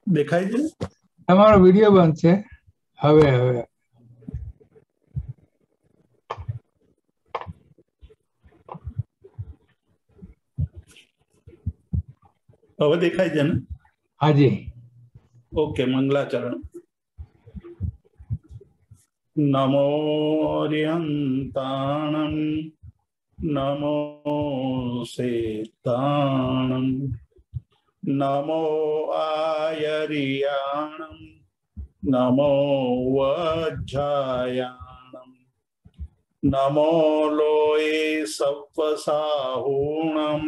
દેખાય છે? તમારો વિડીયો બંધ છે. હવે હવે હવે દેખાય છે ને? હાજી. ઓકે, મંગલાચરણ. નમો રિયંતાણમ નમો સેતાણમ નમો આયરિયાણમ નમો વજ્જાયાણમ નમો લોએ સપ્વસાહૂણમ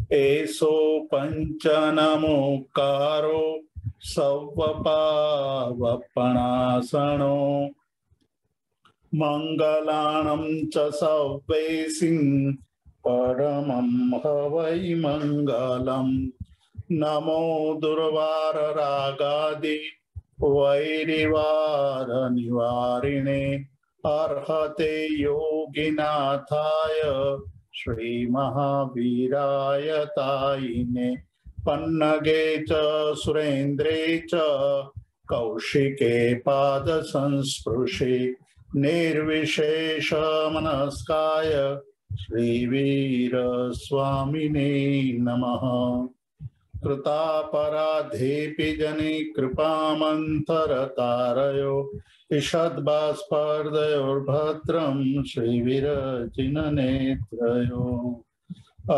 એસો પંચનમોકારો સવ્વપાવપણાસણો મંગલાણમ ચ સવ્વેસિં પરમં હવૈ મંગલમ નમો દુર્વાર રાગાદિ વૈરિવાર નિવારિણે અર્હતે યોગિનાથાય શ્રી મહાવીરાય તાઈને પન્નગે ચ સુરેન્દ્રે ચ કૌશિકે પાદ સંસ્પૃશે નિર્વિશેષ મનસ્કાય શ્રી વીર સ્વામિને નમઃ કૃતાપરાધેપી જની કૃપામંતરતારયો ઈષદ્બાષ્પર્દયોર્ભદ્રં શ્રી વિરચિન નેત્રયો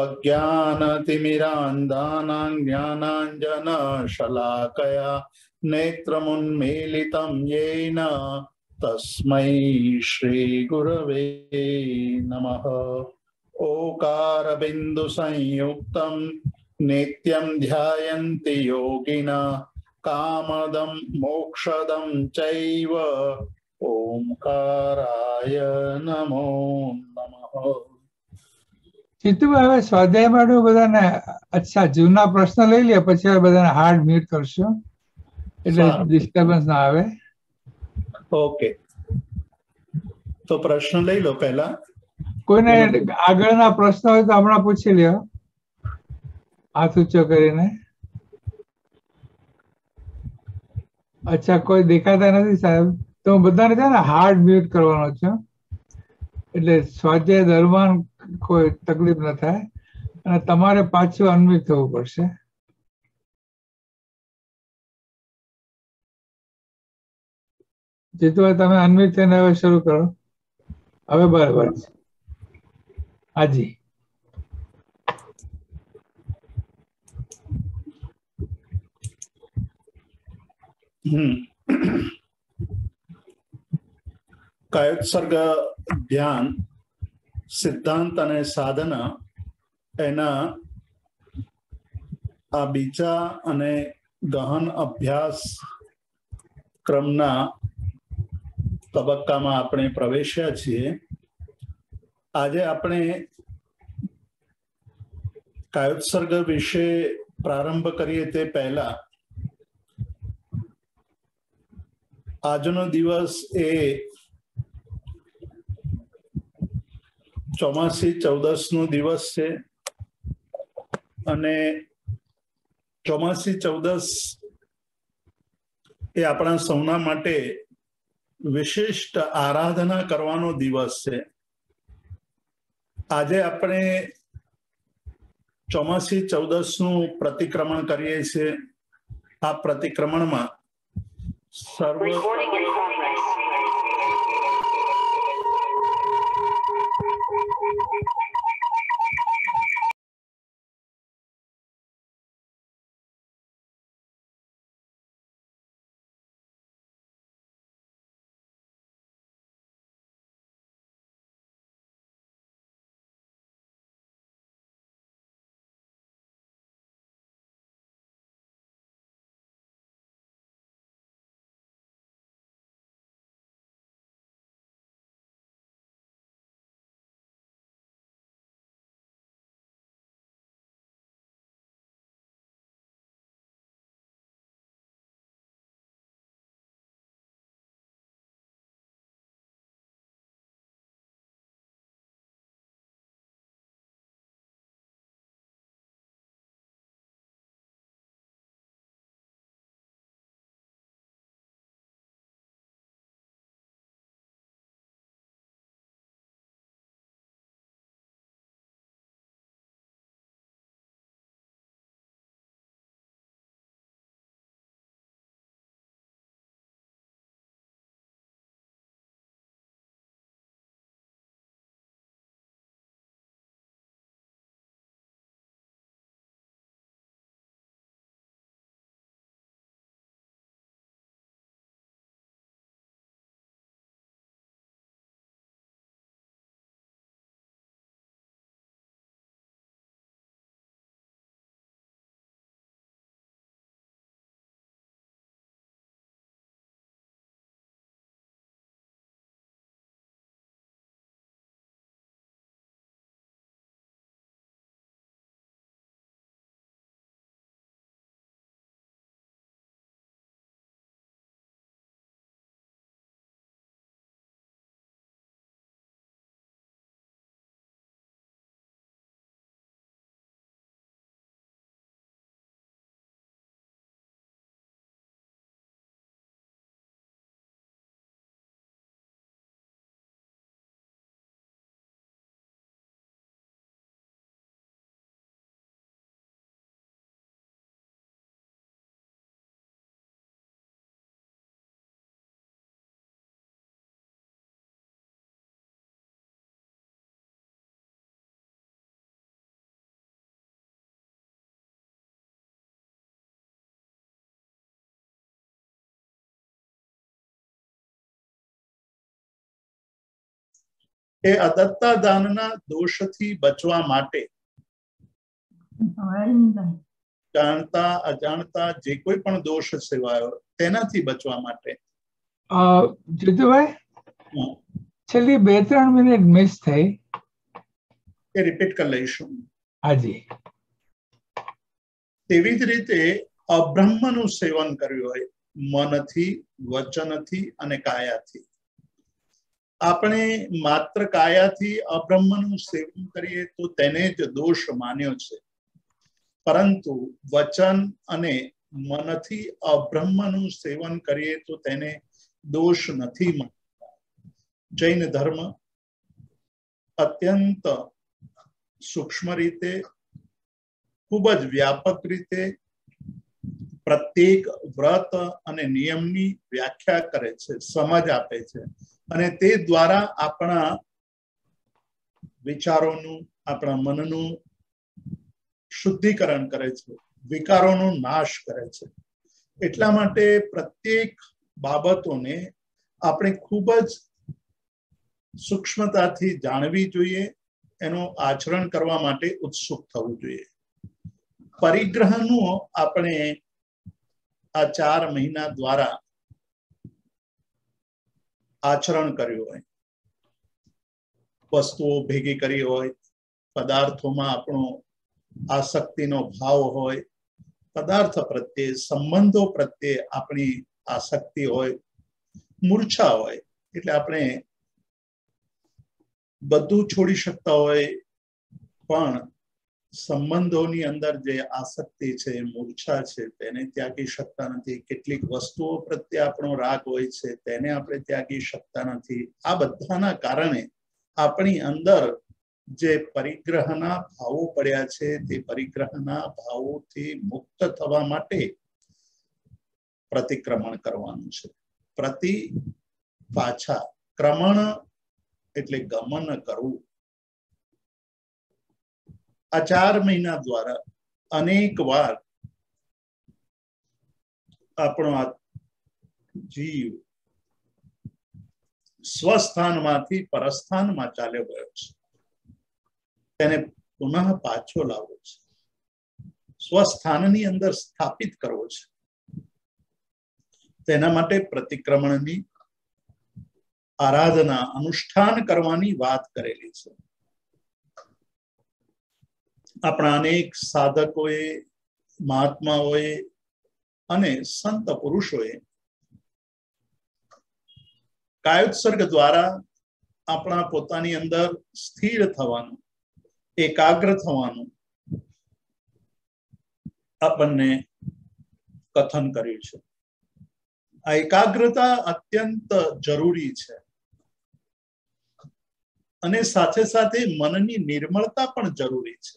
અજ્ઞાનતિમિરાંધાનાં જ્ઞાનાંજન શલાકયા નેત્રમુન્મીલિतं યેન તસ્मै શ્રી ગુરવે નમઃ ઓકાર બિંદુ સંયુક્તમ નિત્યમ ધ્યાયન્તિ યોગિના કામદમ મોક્ષદમ ચૈવ ઓમકારાય નમો નમઃ. ચિત્તુભાઈ, હવે સ્વાધ્યાય માટે બધાને અચ્છા જૂના પ્રશ્ન લઈ લે, પછી હવે બધાને હાર્ડ મ્યુટ કરશો એટલે ડિસ્ટર્બન્સ ના આવે. ઓકે, તો પ્રશ્ન લઈ લો. પહેલા કોઈને આગળના પ્રશ્ન હોય તો હમણાં પૂછી લ્યો હાથ ઊંચો કરીને. અચ્છા, કોઈ દેખાતા નથી સાહેબ, તો હું બધાને છે ને હાર્ડ મ્યુટ કરવાનો છું, એટલે સ્વાધ્યાય દરમિયાન કોઈ તકલીફ ન થાય, અને તમારે પાછું અનમ્યુટ થવું પડશે. જીતુભાઈ, તમે અનમ્યુટ થઈને હવે શરૂ કરો. હવે બરાબર છે. હાજી. કાયોત્સર્ગ ધ્યાન સિદ્ધાંત અને સાધના એના આ બીજા અને ગહન અભ્યાસ ક્રમના તબક્કામાં આપણે પ્રવેશ્યા છીએ. આજે આપણે કાયોત્સર્ગ વિશે પ્રારંભ કરીએ તે પહેલા આજનો દિવસ એ ચોમાસી ચૌદસનો દિવસ છે, અને ચોમાસી ચૌદસ એ આપણા સૌના માટે વિશિષ્ટ આરાધના કરવાનો દિવસ છે. આજે આપણે ચોમાસી ચૌદસનું પ્રતિક્રમણ કરીએ છીએ. આ પ્રતિક્રમણમાં સર્વ એ અદત્તા દાનના દોષથી બચવા માટે જાણતા અજાણતા જે કોઈ પણ દોષ સેવાયો તેનાથી બચવા માટે જીતુભાઈ છેલ્લી 2-3 મિનિટ મિસ થઈ, એ રિપીટ કરી લઈશું. હાજી. તેવી જ રીતે અબ્રહ્મનું સેવન કર્યું હોય મનથી, વચનથી અને કાયાથી. આપણે માત્ર કાયાથી અબ્રહ્મનું સેવન કરીએ તો તેને જ દોષ માન્યો છે, પરંતુ વચન અને મનથી અબ્રહ્મનું સેવન કરીએ તો તેને દોષ નથી માનતા. જૈન ધર્મ અત્યંત સૂક્ષ્મ રીતે, ખૂબ જ વ્યાપક રીતે પ્રત્યેક વ્રત અને નિયમની વ્યાખ્યા કરે છે, સમજ આપે છે, અને તે દ્વારા આપણા વિચારોનું, આપણા મનનું શુદ્ધિકરણ કરે છે, વિકારોનો નાશ કરે છે. એટલા માટે પ્રત્યેક બાબતોને આપણે ખૂબ જ સૂક્ષ્મતાથી જાણવી જોઈએ, એનું આચરણ કરવા માટે ઉત્સુક થવું જોઈએ. પરિગ્રહનું આપણે આ 4 મહિના દ્વારા આચરણ કર્યું હોય, વસ્તુઓ ભેગી કરી હોય, પદાર્થોમાં આપણો આસક્તિનો ભાવ હોય, પદાર્થ પ્રત્યે, સંબંધો પ્રત્યે આપણી આસક્તિ હોય, મૂર્છા હોય, એટલે આપણે બધું છોડી શકતા હોય પણ સંબંધોની અંદર જે આસક્તિ છે, મૂર્છા છે, તેને ત્યાગી શકતા નથી. કેટલીક વસ્તુઓ પ્રત્યે આપણો રાગ હોય છે, તેને આપણે ત્યાગી શકતા નથી. આ બધાના કારણે આપણી અંદર જે પરિગ્રહના ભાવો પડ્યા છે, તે પરિગ્રહના ભાવોથી મુક્ત થવા માટે પ્રતિક્રમણ કરવાનું છે. પ્રતિ પાછા, ક્રમણ એટલે ગમન કરવું. આ 4 મહિના દ્વારા અનેક વાર આપણો આ જીવ સ્વસ્થાનમાંથી પરસ્થાનમાં ચાલ્યો ગયો છે, તેને પુનઃ પાછો લાવવો છે, સ્વસ્થાનની અંદર સ્થાપિત કરવો છે. તેના માટે પ્રતિક્રમણની આરાધના, અનુષ્ઠાન કરવાની વાત કરેલી છે. આપણા અનેક સાધકોએ, મહાત્માઓએ અને સંત પુરુષોએ કાયોત્સર્ગ દ્વારા આપણા પોતાની અંદર સ્થિર થવાનું, એકાગ્ર થવાનું આપણને કથન કર્યું છે. આ એકાગ્રતા અત્યંત જરૂરી છે, અને સાથે સાથે મનની નિર્મળતા પણ જરૂરી છે.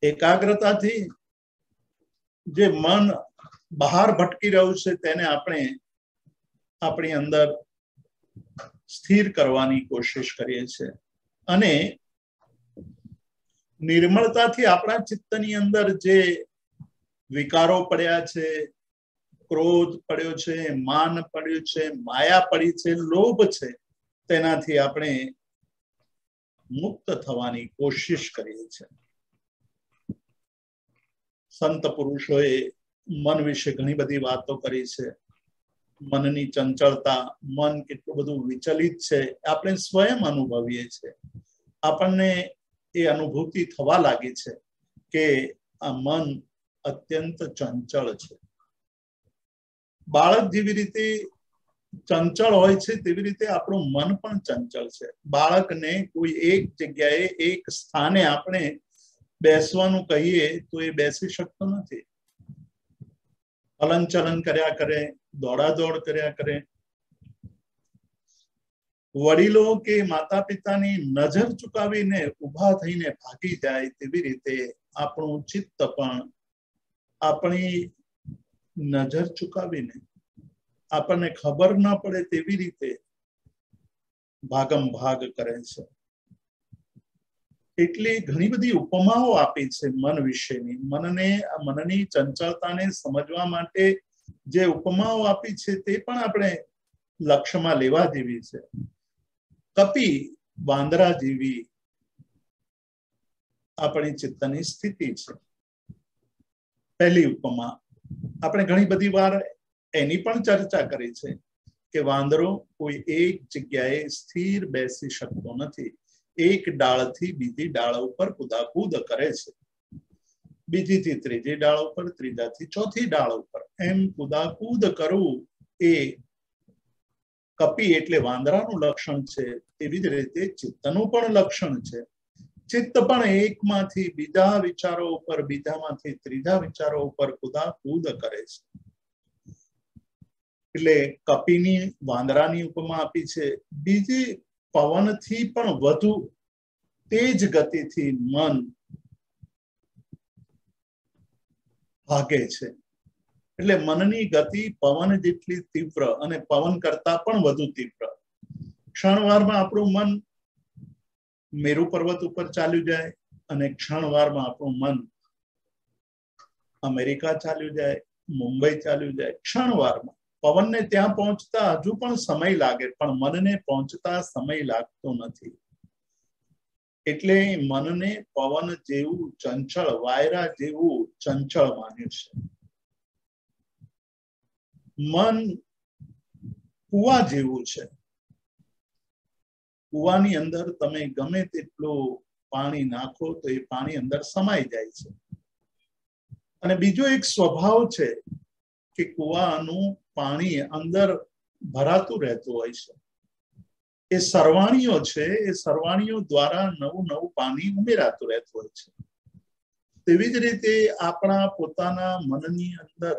એકાગ્રતાથી જે મન બહાર ભટકી રહ્યું છે તેને આપણે આપણી અંદર સ્થિર કરવાની કોશિશ કરીએ છીએ, અને નિર્મળતાથી આપણા ચિત્તની અંદર જે વિકારો પડ્યા છે, ક્રોધ પડ્યો છે, માન પડ્યું છે, માયા પડી છે, લોભ છે, તેનાથી આપણે મુક્ત થવાની કોશિશ કરીએ છીએ. સંત પુરુષોએ મન વિશે ઘણી બધી વાતો કરી છે. મનની ચંચળતા, મન કેટલું બધું વિચલિત છે, આપણે સ્વયં અનુભવીએ છીએ. આપણને એ અનુભૂતિ થવા લાગી છે કે આ મન અત્યંત ચંચળ છે. બાળક જેવી રીતે ચંચળ હોય છે, તેવી રીતે આપણું મન પણ ચંચળ છે. બાળકને કોઈ એક જગ્યાએ, એક સ્થાને આપણે બેસવાનું કહીએ તો એ બેસી શકતો નથી. હલન ચલન કર્યા કરે, દોડાદોડ કર્યા કરે. વડીલો કે માતા પિતાની નજર ચુકાવીને ઉભા થઈને ભાગી જાય તેવી રીતે આપણું ચિત્ત પણ આપણી નજર ચુકાવીને, આપણને ખબર ન પડે તેવી રીતે ભાગમ ભાગ કરે છે. એટલી ઘણી બધી ઉપમાઓ આપી છે મન વિશેની. મનની ચંચળતાને સમજવા માટે જે ઉપમાઓ આપી છે તે પણ આપણે લક્ષ્યમાં લેવા જેવી છે. કપી વાંદરા જેવી આપણી ચિત્તની સ્થિતિ છે. પહેલી ઉપમા આપણે ઘણી બધી વાર એની પણ ચર્ચા કરી છે કે વાંદરો કોઈ એક જગ્યાએ સ્થિર બેસી શકતો નથી. એક ડાળથી બીજી ડાળ ઉપર કુદાકૂદ કરે છે, બીજીથી ત્રીજી ડાળ ઉપર, ત્રીજાથી ચોથી ડાળ ઉપર, એમ કુદાકૂદ કરવું એ કપી એટલે વાંદરાનું લક્ષણ છે. એવી જ રીતે ચિત્તનું પણ લક્ષણ છે. ચિત્ત પણ એકમાંથી બીજા વિચારો ઉપર, બીજામાંથી ત્રીજા વિચારો ઉપર કુદાકૂદ કરે છે. એટલે કપીની વાંદરાની ઉપમા આપી છે. બીજી પવનથી પણ વધુ તેજ ગતિથી મન ભાગે છે. એટલે મનની ગતિ પવન જેટલી તીવ્ર અને પવન કરતા પણ વધુ તીવ્ર. ક્ષણવારમાં આપણું મન મેરુ પર્વત ઉપર ચાલ્યું જાય અને ક્ષણવારમાં આપણું મન અમેરિકા ચાલ્યું જાય, મુંબઈ ચાલ્યું જાય. ક્ષણવારમાં પવનને ત્યાં પહોંચતા હજુ પણ સમય લાગે, પણ મનને પહોંચતા સમય લાગતો નથી. એટલે મનને પવન જેવું ચંચળ, વાયરા જેવું ચંચળ માન્યું છે. મન કુવા જેવું છે. કુવાની અંદર તમે ગમે તેટલું પાણી નાખો તો એ પાણી અંદર સમાઈ જાય છે. અને બીજો એક સ્વભાવ છે કે કુવાનું પાણી અંદર ભરાતું રહેતું હોય છે. એ સરવાણીઓ છે, એ સરવાણીઓ દ્વારા નવું નવું પાણી ઉમેરાતું રહેતું હોય છે. તેવી જ રીતે આપણા પોતાના મનની અંદર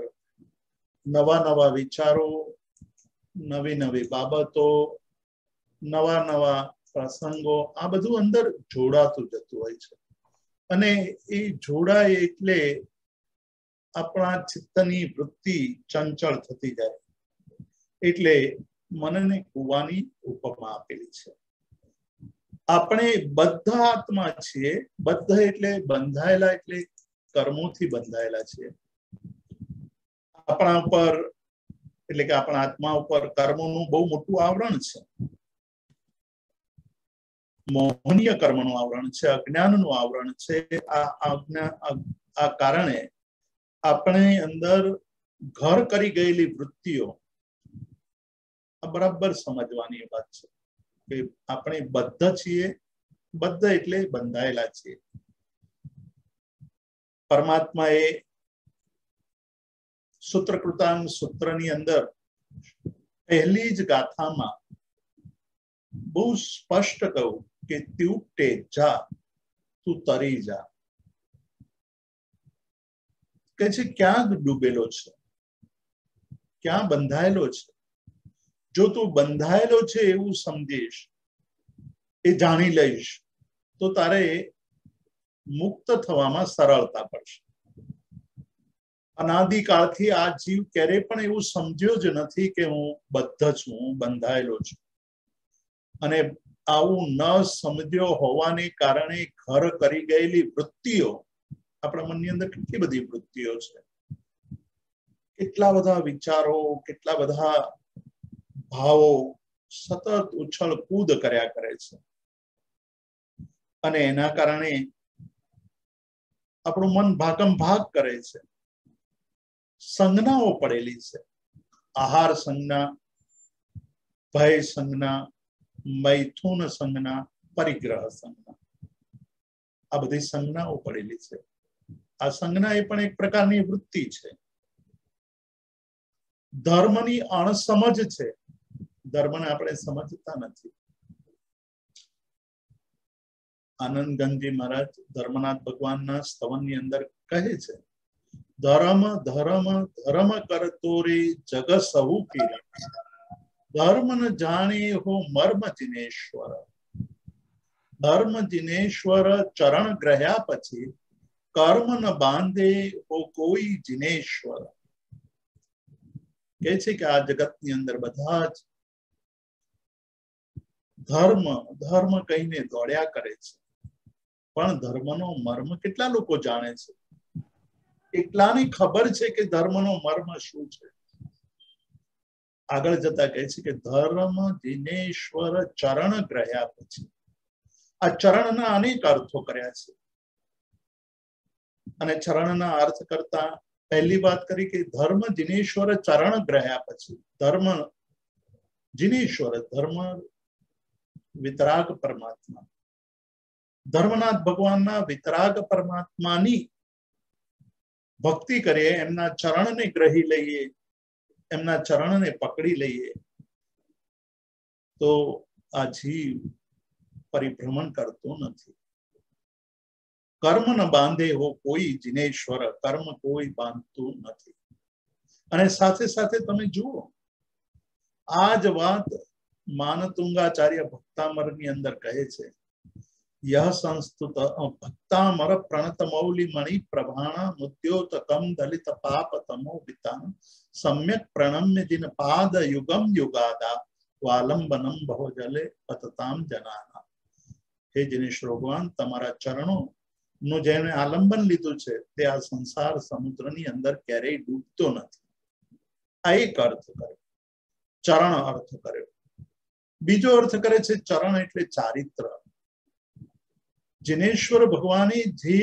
નવા નવા વિચારો, નવી નવી બાબતો, નવા નવા પ્રસંગો, આ બધું અંદર જોડાતું જતું હોય છે. અને એ જોડાય એટલે આપણા ચિત્તની વૃત્તિ ચંચળ થતી જાય. એટલે મનને કુવાની ઉપમા આપેલી છે. આપણે બધા આત્મા છીએ. બધા એટલે બંધાયેલા, એટલે કર્મોથી બંધાયેલા છીએ. આપણા ઉપર એટલે કે આપણા આત્મા ઉપર કર્મોનું બહુ મોટું આવરણ છે. મોહનીય કર્મનું આવરણ છે, અજ્ઞાનનું આવરણ છે. આ કારણે આપણે અંદર ઘર કરી ગયેલી વૃત્તિઓ બરાબર સમજવાની વાત છે કે આપણે બદ્ધ છીએ. બદ્ધ એટલે બંધાયેલા છીએ. પરમાત્મા એ સૂત્રકૃતાંગ સૂત્રની અંદર પહેલી જ ગાથામાં બહુ સ્પષ્ટ કહ્યું કે ત્યુટ્ટે જા, તું તરી જા. કે છે ક્યાં ડૂબેલો છે, ક્યાં બંધાયેલો છે. જો તું બંધાયેલો છે એવું સમજીશ, એ જાણી લઈશ, તો તારે મુક્ત થવામાં સરળતા પડશે. અનાદિકાળથી આ જીવ ક્યારે પણ એવું સમજ્યો જ નથી કે હું બદ્ધ છું, હું બંધાયેલો છું. અને આવું ન સમજ્યો હોવાને કારણે ઘર કરી ગયેલી વૃત્તિઓ, આપણા મનની અંદર કેટલી બધી વૃત્તિઓ છે, કેટલા બધા વિચારો, કેટલા બધા ભાવો સતત ઉછળ કૂદ કર્યા કરે છે. અને એના કારણે આપણું મન ભાગમ ભાગ કરે છે. સંજ્ઞાઓ પડેલી છે. આહાર સંજ્ઞા, ભય સંજ્ઞા, મૈથુન સંજ્ઞા, પરિગ્રહ સંજ્ઞા, આ બધી સંજ્ઞાઓ પડેલી છે. આ સંજ્ઞા એ પણ એક પ્રકારની વૃત્તિ છે. ધર્મની અણસમજ છે. ધર્મને આપણે સમજતા નથી. આનંદ ગંજી મહારાજ ધર્મનાથ ભગવાનના સ્તવનની અંદર કહે છે, ધર્મ ધર્મ ધર્મ કરતો રે જગ સહુ પીરા, ધર્મ ન જાણે હો મર્મ જિનેશ્વર. ધર્મ જિનેશ્વર ચરણ ગ્રહ્યા પછી કર્મ ન બાંધે હો કોઈ જિનેશ્વર. કે છે કે આ જગતની અંદર બધા જ ધર્મ ધર્મ કહીને દોડ્યા કરે છે, પણ ધર્મનો મર્મ કેટલા લોકો જાણે છે? એટલાની ખબર છે કે ધર્મનો મર્મ શું છે. આગળ જતા કહે છે કે ધર્મ દિનેશ્વર ચરણ ગ્રહ્યા પછી આ ચરણના અનેક અર્થો કર્યા છે. અને ચરણના અર્થ કરતા પહેલી વાત કરી કે ધર્મ દિનેશ્વર ચરણ ગ્રહ્યા પછી ધર્મ દિનેશ્વર ધર્મ વિતરાગ પરમાત્મા ધર્મનાથ ભગવાનના વિતરાગ પરમાત્માની ભક્તિ કરીએ, એમના ચરણને ગ્રહી લઈએ, એમના ચરણને પકડી લઈએ તો આ જીવ પરિભ્રમણ કરતો નથી. કર્મ ન બાંધે હો કોઈ જિનેશ્વર, કર્મ કોઈ બાંધતું નથી. અને સાથે સાથે તમે જુઓ આ જ વાત માનતુંગાચાર્ય ભક્તામરની અંદર કહે છે, યહ સંસ્તુત ભક્તામર પ્રણત મૌલિ મણિ પ્રભાણા મુદ્યોતકમ દલિત પાપ તમો વિતાન સમ્યક પ્રણમ્ય જિન પાદ યુગમ યુગાદા વાલંબનમ બહો જલે પતતામ જનાના. હે જિનેશ્વર ભગવાન, તમારા ચરણો નું જેને આલંબન લીધું છે તે આ સંસાર સમુદ્રની અંદર ક્યારેય ડૂબતો નથી. આ એક અર્થ કર્યો, ચરણ અર્થ કર્યો. બીજો અર્થ કરે છે ચરણ એટલે ચારિત્ર. જિનેશ્વર ભગવાને જે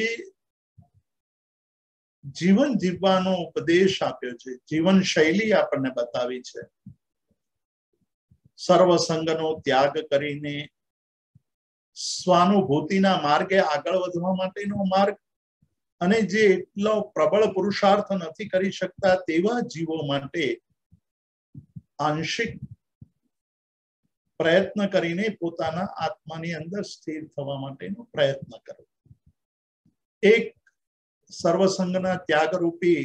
જીવન જીવવાનો ઉપદેશ આપ્યો છે, જીવન શૈલી આપણને બતાવી છે, સર્વસંગનો ત્યાગ કરીને સ્વાનુભૂતિના માર્ગે આગળ વધવા માટેનો માર્ગ, અને જે એટલો પ્રબળ પુરુષાર્થ નથી કરી શકતા તેવા જીવો માટે આંશિક પ્રયત્ન કરીને પોતાના આત્માની અંદર સ્થિર થવા માટેનો પ્રયત્ન કરો. એક સર્વસંગના ત્યાગરૂપી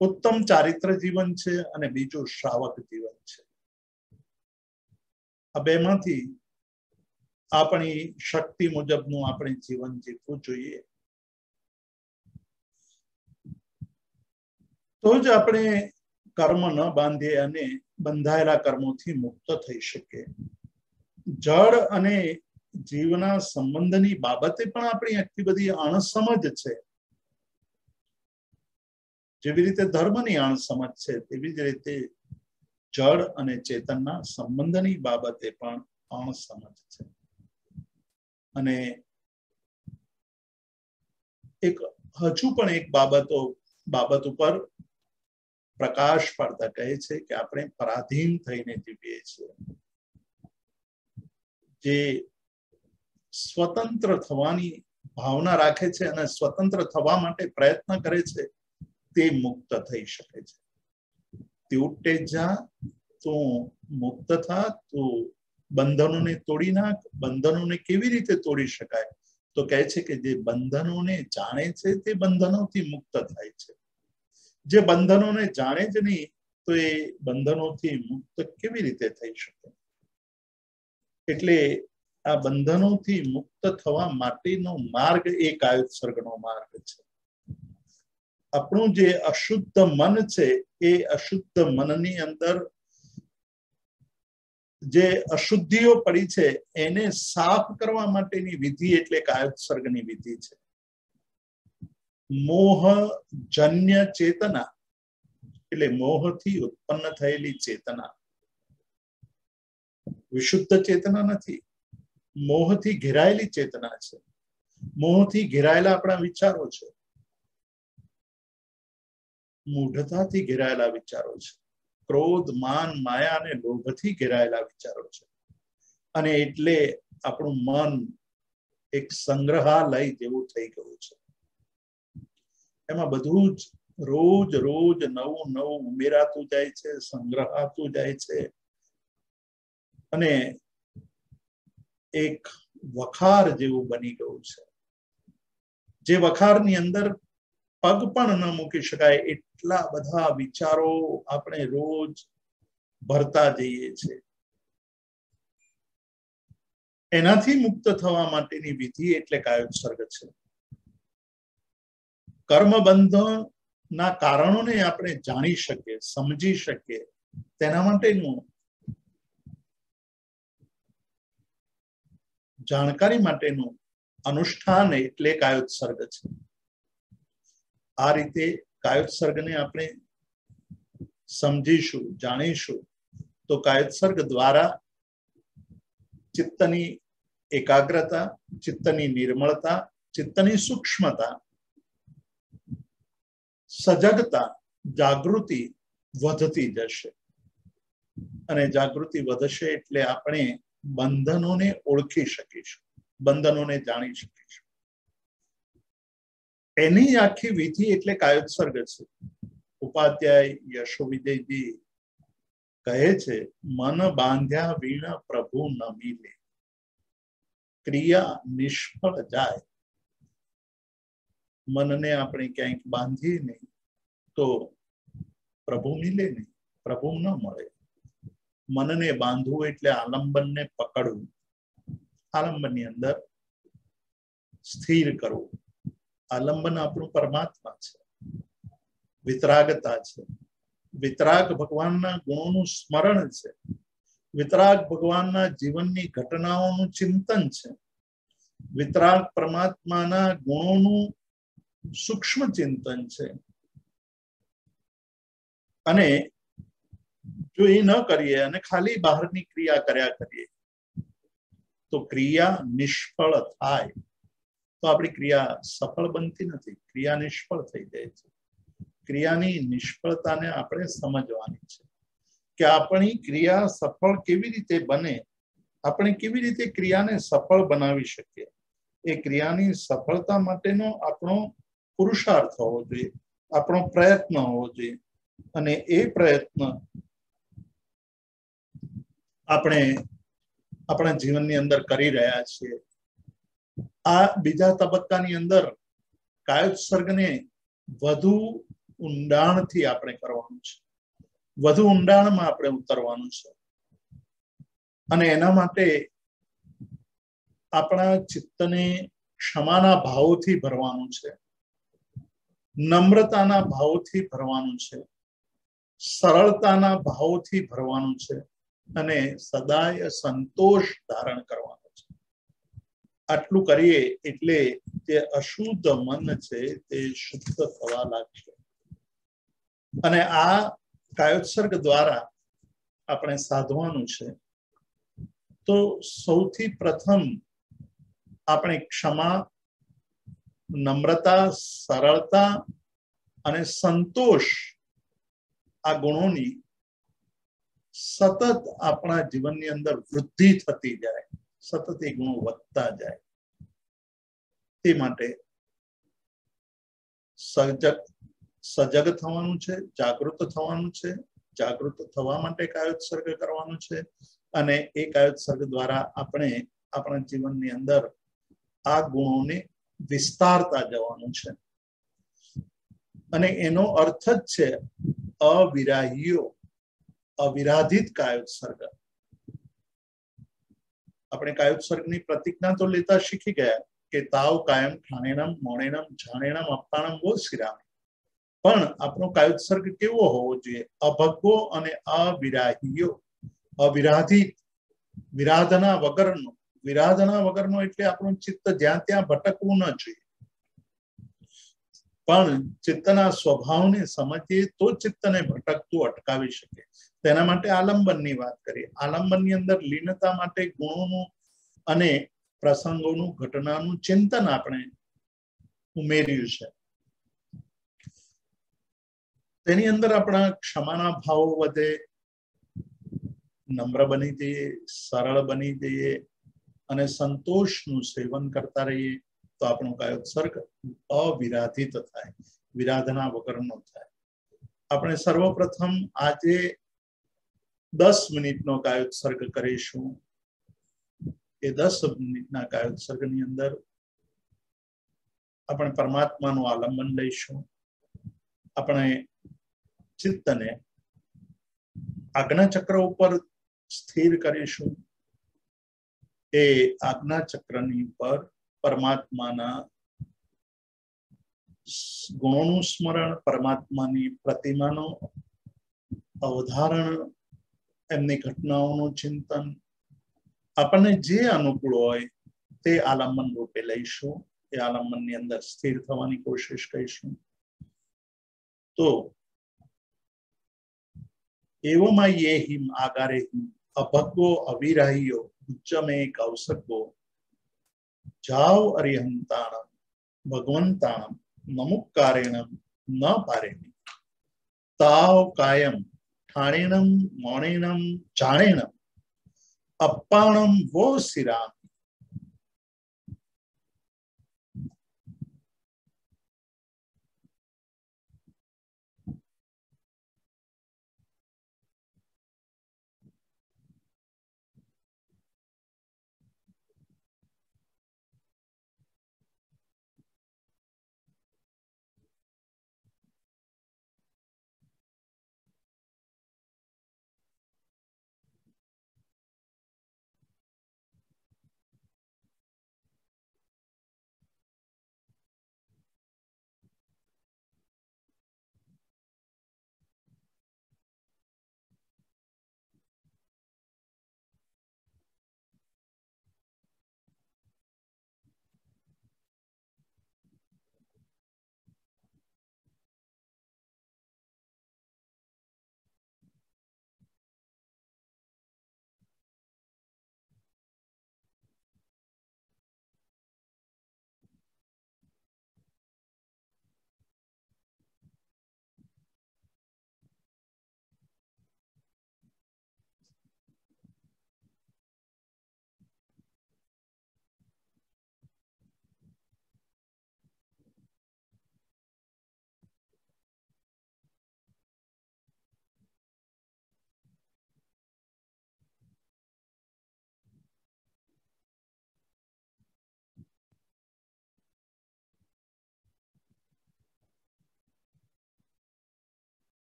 ઉત્તમ ચારિત્ર જીવન છે અને બીજું શ્રાવક જીવન છે. આ બેમાંથી આપણી શક્તિ મુજબનું આપણે જીવન જીવવું જોઈએ, તો જ આપણે કર્મ ન બાંધીએ અને બંધાયેલા કર્મોથી મુક્ત થઈ શકે. જળ અને જીવના સંબંધની બાબતે પણ આપણી આટલી બધી અણસમજ છે. જેવી રીતે ધર્મની અણસમજ છે તેવી જ રીતે જળ અને ચેતનના સંબંધની બાબતે પણ અણસમજ છે. અને હજુ પણ એક બાબત ઉપર પ્રકાશ પાડતા કહે છે કે આપણે પરાધીન થઈને જીવીએ છીએ. જે સ્વતંત્ર થવાની ભાવના રાખે છે અને સ્વતંત્ર થવા માટે પ્રયત્ન કરે છે તે મુક્ત થઈ શકે છે. તે ઉટ્ટે જા, તું મુક્ત થા, તું બંધનોને તોડી નાખ. બંધનોને કેવી રીતે તોડી શકાય? તો કહે છે કે જે બંધનોને જાણે છે તે બંધનોથી મુક્ત થાય છે. જે બંધનોને જાણે જ નહીં તો એ બંધનોથી મુક્ત કેવી રીતે થઈ શકે? એટલે આ બંધનોથી મુક્ત થવા માટેનો માર્ગ એ કાયોત્સર્ગનો માર્ગ છે. આપણું જે અશુદ્ધ મન છે એ અશુદ્ધ મનની અંદર જે અશુદ્ધિઓ પડી છે એને સાફ કરવા માટેની વિધિ એટલે કાયોત્સર્ગની વિધિ છે. મોહજન્ય ચેતના એટલે મોહથી ઉત્પન્ન થયેલી ચેતના વિશુદ્ધ ચેતના નથી, મોહથી ઘેરાયેલી ચેતના છે. મોહથી ઘેરાયેલા આપણા વિચારો છે, મૂઢતાથી ઘેરાયેલા વિચારો છે, ક્રોધ, માન, માયા અને લોભથી ઘેરાયેલા વિચારો છે. અને એટલે આપણું મન એક સંગ્રહાલય જેવું થઈ ગયું છે. એમાં બધું જ રોજ રોજ નવું નવું ઉમેરાતું જાય છે, સંગ્રહાતું જાય છે, અને એક વખાર જેવું બની ગયું છે. જે વખારની અંદર પગ પણ ન મૂકી શકાય એટલા બધા વિચારો આપણે રોજ ભરતા જઈએ છીએ. એનાથી મુક્ત થવા માટેની વિધિ એટલે કાયોત્સર્ગ છે. કર્મબંધના કારણોને આપણે જાણી શકીએ, સમજી શકીએ, તેના માટેનું જાણકારી માટેનું અનુષ્ઠાન એટલે કાયોત્સર્ગ છે. આ રીતે કાયોત્સર્ગને આપણે સમજીશું, જાણીશું તો કાયોત્સર્ગ દ્વારા ચિત્તની એકાગ્રતા, ચિત્તની નિર્મળતા, ચિત્તની સૂક્ષ્મતા, સજગતા, જાગૃતિ વધતી જશે. અને જાગૃતિ વધશે એટલે આપણે બંધનોને ઓળખી શકીશું, બંધનોને જાણી શકીશું. એની આખી વિધિ એટલે કાયોત્સર્ગ છે. ઉપાધ્યાય યશોવિજયજી કહે છે, મન બાંધ્યા વિના પ્રભુ ન મિલે, ક્રિયા નિષ્ફળ જાય. મનને આપણે ક્યાંક બાંધીએ નહીં તો પ્રભુ મિલે નહીં, પ્રભુ ન મળે. મનને બાંધવું એટલે આલંબનને પકડવું, આલંબનની અંદર સ્થિર કરવું. આલંબન આપણું પરમાત્મા છે, વિતરાગતા છે. વિતરાગ ભગવાનના ગુણોનું સ્મરણ છે, વિતરાગ ભગવાનના જીવનની ઘટનાઓનું ચિંતન છે, વિતરાગ પરમાત્માના ગુણોનું સૂક્ષ્મ ચિંતન છે. અને જો એ ન કરીએ અને ખાલી બહારની ક્રિયા કર્યા કરીએ તો ક્રિયા નિષ્ફળ થાય. તો આપણી ક્રિયા સફળ બનતી નથી, ક્રિયા નિષ્ફળ થઈ જાય છે. ક્રિયાની નિષ્ફળતાને આપણે સમજવાની છે કે આપણી ક્રિયા સફળ કેવી રીતે બને, આપણે કેવી રીતે ક્રિયાને સફળ બનાવી શકીએ. એ ક્રિયાની સફળતા માટેનો આપણો પુરુષાર્થ હોવો જોઈએ, આપણો પ્રયત્ન હોવો જોઈએ. અને એ પ્રયત્ન આપણે આપણા જીવનની અંદર કરી રહ્યા છીએ. આ બીજા તબક્કાની અંદર કાયોત્સર્ગને વધુ ઊંડાણથી આપણે કરવાનું છે, વધુ ઊંડાણમાં આપણે ઉતરવાનું છે. અને એના માટે આપણા ચિત્તને ક્ષમાના ભાવોથી ભરવાનું છે, નમ્રતાના ભાવોથી ભરવાનું છે, સરળતાના ભાવોથી ભરવાનું છે અને સદાય સંતોષ ધારણ કરવાનો છે. આટલું કરીએ એટલે જે અશુદ્ધ મન છે તે શુદ્ધ થવા લાગશે. અને આ કાયોત્સર્ગ દ્વારા આપણે સાધવાનું છે. તો સૌથી પ્રથમ આપણે ક્ષમા, નમ્રતા, સરળતા અને સંતોષ આ ગુણોની સતત આપણા જીવનની અંદર વૃદ્ધિ થતી જાય, સતત એ ગુણો વધતા જાય. તે માટે સજગ થવાનું છે, જાગૃત થવાનું છે. જાગૃત થવા માટે કાયોત્સર્ગ કરવાનું છે. અને એ કાયોત્સર્ગ દ્વારા આપણે આપણા જીવનની અંદર આ ગુણોને વિસ્તારતા જવાનું છે. અને એનો અર્થ જ છે અવિરાહીઓ, અવિરાધિત કાયોત્સર્ગ. આપણે કાયોત્સર્ગની પ્રતિજ્ઞા તો લેતા શીખી ગયા કે તાવ કાયમ ઠાણેણમ મોણેણમ જાણેણમ અપ્પાણમ વો શ્રીરામ. પણ આપણો કાયોત્સર્ગ કેવો હોવો જોઈએ? અભગવો અને અવિરાહીઓ, અવિરાધિત, વિરાધના વગરનો. વિરાધના વગરનો એટલે આપણું ચિત્ત જ્યાં ત્યાં ભટકવું ન જોઈએ. પણ ચિત્તના સ્વભાવને સમજીએ તો ચિત્તને ભટકતું અટકાવી શકે. તેના માટે આલંબનની વાત કરીએ. આલંબનની અંદર લીનતા માટે ગુણોનું અને પ્રસંગોનું, ઘટનાનું ચિંતન આપણે ઉમેર્યું છે. તેની અંદર આપણા ક્ષમાના ભાવો વધે, નમ્ર બની જઈએ, સરળ બની જઈએ અને સંતોષનું સેવન કરતા રહીએ તો આપણો કાયોત્સર્ગ અવિરાધિત થાય, વિરાધના વગરનો થાય. આપણે સર્વપ્રથમ આજે 10 મિનિટનો કાયોત્સર્ગ કરીશું. એ 10 મિનિટના કાયોત્સર્ગની અંદર આપણે પરમાત્માનું આલંબન લઈશું. આપણે ચિત્તને આજ્ઞા ચક્ર ઉપર સ્થિર કરીશું. એ આજ્ઞા ચક્રની પર પરમાત્માના ગુણોનું સ્મરણ, પરમાત્માની પ્રતિમાનું અવધારણ, એમની ઘટનાઓનું ચિંતન, આપણને જે અનુકૂળ હોય તે આલંબન રૂપે લઈશું. એ આલંબનની અંદર સ્થિર થવાની કોશિશ કરીશું. તો एवं ये हिम आगारे हिम अभगो अविराहियो उच्चमे कौसको जाओ अरिहंताणम भगवंताणम नमुक्कारेण न पारेणि ताव कायम ठाणेनम मौणेनम जाणेनम अप्पाणम वो सिराम.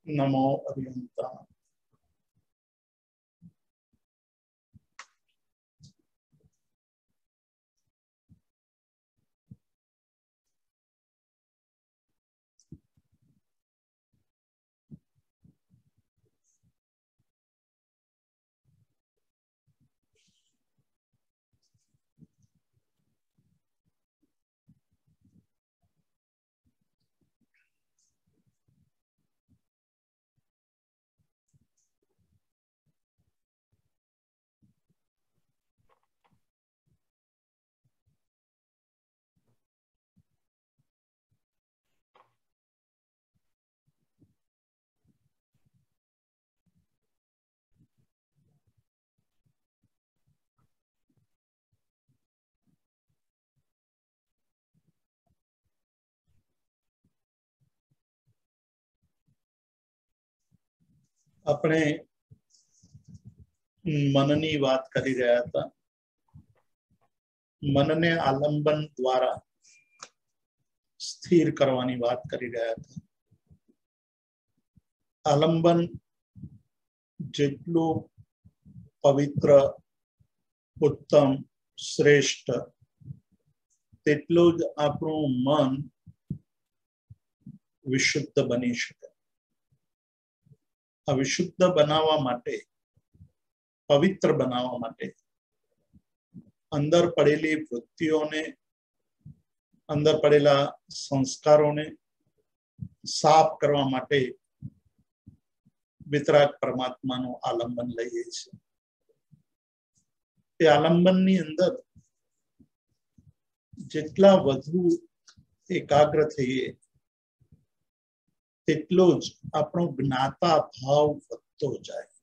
नमो अरिहंता। આપણે મનની વાત કરી રહ્યા હતા. મનને આલંબન દ્વારા સ્થિર કરવાની વાત કરી રહ્યા હતા. આલંબન જેટલું પવિત્ર, ઉત્તમ, શ્રેષ્ઠ, તેટલું જ આપણું મન વિશુદ્ધ બની શકે. આ વિશુદ્ધ બનાવવા માટે, પવિત્ર બનાવવા માટે અંદર પડેલી વૃત્તિઓને, અંદર પડેલા સંસ્કારોને સાફ કરવા માટે વિતરાગ પરમાત્માનું આલંબન લઈએ છીએ. એ આલંબનની અંદર જેટલા વધુ એકાગ્ર થઈએ તેટલો જ આપણો જ્ઞાતા ભાવ વધતો જાય,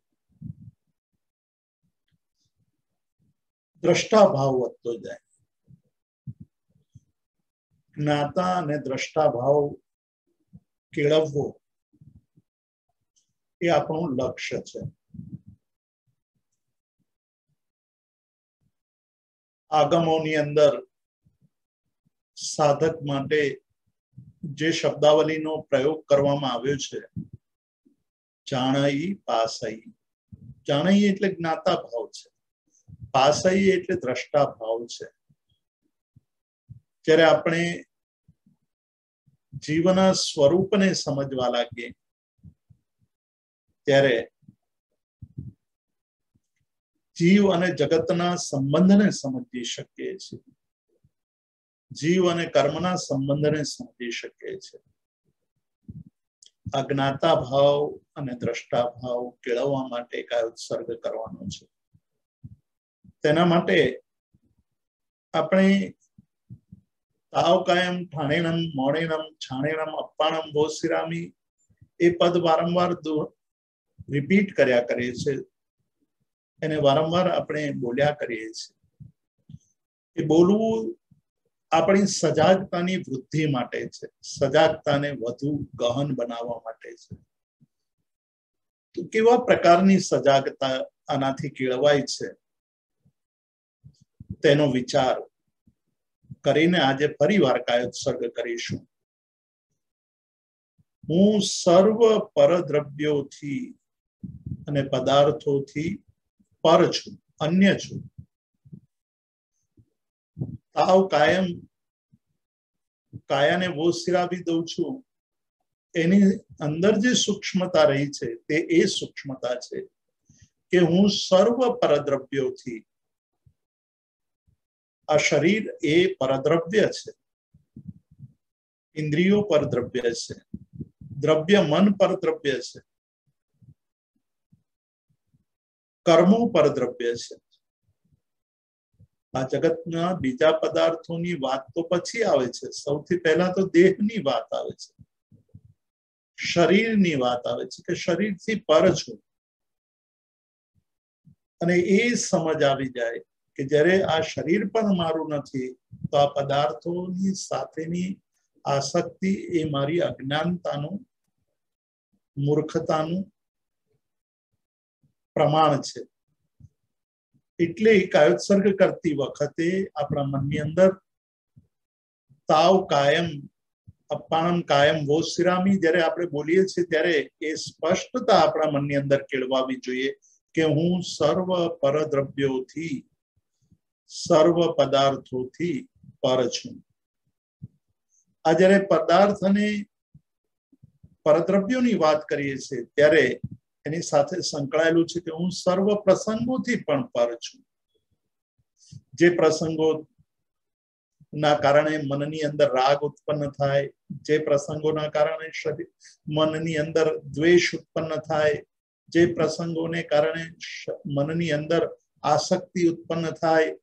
દ્રષ્ટા ભાવ વધતો જાય. જ્ઞાતા અને દ્રષ્ટા ભાવ કેળવવો એ આપણું લક્ષ્ય છે. આગમોની અંદર સાધક માટે જે શબ્દાવલીનો પ્રયોગ કરવામાં આવ્યો છે, જાણઈ પાસઈ. જાણઈ એટલે જ્ઞાતા ભાવ છે, પાસઈ એટલે દ્રષ્ટા ભાવ છે. જ્યારે આપણે જીવના સ્વરૂપને સમજવા લાગીએ ત્યારે જીવ અને જગતના સંબંધને સમજી શકીએ છીએ, જીવ અને કર્મના સંબંધને સમજી શકીએ છીએ. આ જ્ઞાતા ભાવ અને દ્રષ્ટા ભાવ કેળવવા માટે કાય ઉત્સર્ગ કરવાનો છે. તેના માટે આપણે તાવ કાયમ ઠાણેણમ મોણેણમ છાણેણમ અપ્પાણમ ભોસિરામી એ પદ વારંવાર રિપીટ કર્યા કરીએ છીએ, એને વારંવાર આપણે બોલ્યા કરીએ છીએ. એ બોલવું આપણી સજાગતાની વૃદ્ધિ માટે છે, સજાગતાને વધુ ગહન બનાવવા માટે છે. તો કેવા પ્રકારની સજાગતા આનાથી કેળવાય છે તેનો વિચાર કરીને આજે ફરીવાર કાયોત્સર્ગ કરીશું. હું સર્વ પરદ્રવ્યોથી અને પદાર્થોથી પર છું, અન્ય છું. તાવ કાયમ કાયાને વોસિરાવી દઉં છું. એની અંદર જે સૂક્ષ્મતા રહી છે તે એ સૂક્ષ્મતા છે કે હું સર્વ પરદ્રવ્યોથી, આ શરીર એ પરદ્રવ્ય છે, ઇન્દ્રિયો પરદ્રવ્ય છે, દ્રવ્ય મન પરદ્રવ્ય છે, કર્મો પરદ્રવ્ય છે. આ જગતના બીજા પદાર્થોની વાત તો પછી આવે છે. સૌથી પહેલા તો દેહની વાત આવે છે, શરીરની વાત આવે છે કે શરીરથી પર છું. અને એ સમજ આવી જાય કે જ્યારે આ શરીર પણ મારું નથી તો આ પદાર્થોની સાથેની આસક્તિ એ મારી અજ્ઞાનતાનું, મૂર્ખતાનું પ્રમાણ છે. એટલે કાયોત્સર્ગ કરતી વખતે આપણા મનની અંદર તાવ કાયમ અપાણમ કાયમ વોશિરામી જ્યારે આપણે બોલીએ છીએ ત્યારે એ સ્પષ્ટતા આપણા મનની અંદર કેળવાવી જોઈએ કે હું સર્વ પરદ્રવ્યોથી સર્વ પદાર્થોથી પર છું. આ જ્યારે પદાર્થ અને પરદ્રવ્યોની વાત કરીએ છીએ ત્યારે એની સાથે સંકળાયેલું છે કે હું સર્વ પ્રસંગોથી પણ પર છું. જે પ્રસંગો ના કારણે મનની અંદર રાગ ઉત્પન્ન થાય, જે પ્રસંગોના કારણે મનની અંદર દ્વેષ ઉત્પન્ન થાય, જે પ્રસંગોને કારણે મનની અંદર આસક્તિ ઉત્પન્ન થાય,